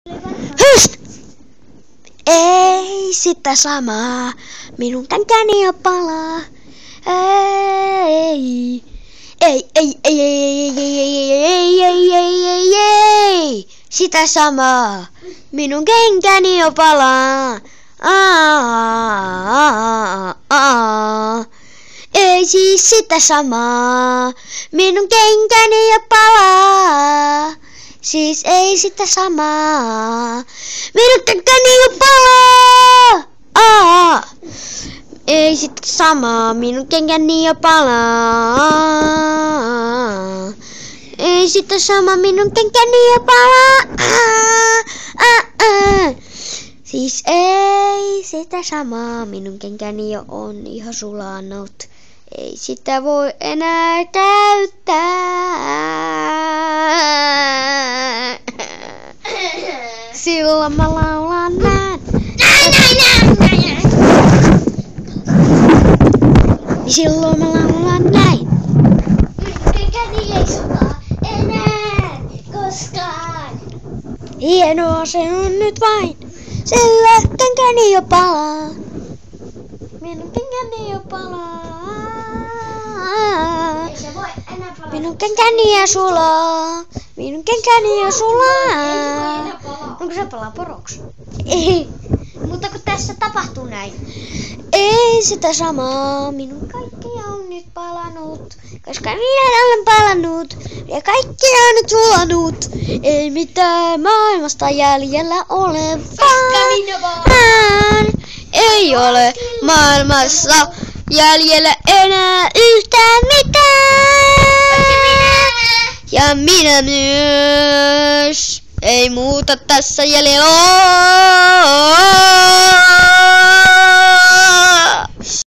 Hyst! Ei sitä samaa, minun känkäni jo palaa. Ei. Ei. Sitä samaa, minun kenkäni jo palaa. Ei siis sitä samaa, minun kenkäni jo palaa. Siis ei sitä samaa, minun kenkäni jo palaa. Ei sitä samaa, minun kenkäni jo palaa. Ei sitä samaa, minun kenkäni jo palaa. Siis ei sitä samaa, minun kenkäni jo on ihan sulanut. Ei sitä voi enää käyttää. Silloin mä laulan näin. Silloin mä laulan näin. Minun kenkäni ei sulaa enää koskaan. Hienoa se on nyt vain, sillä kenkäni jo palaa. Minun kenkäni jo palaa. Ei se voi enää palaa. Minun kenkäni jo sulaa. Minun kenkäni jo sulaa. Onko se palaa poroksi? Ei. Mutta kun tässä tapahtuu näin. Ei sitä samaa, minun kaikki on nyt palanut, koska minä olen palannut ja kaikki on nyt sulanut. Ei mitään maailmasta jäljellä ole, vaan ei ole maailmassa jäljellä enää yhtään mitään. Ja minä myös. Ei muuta tässä jäljellä ole.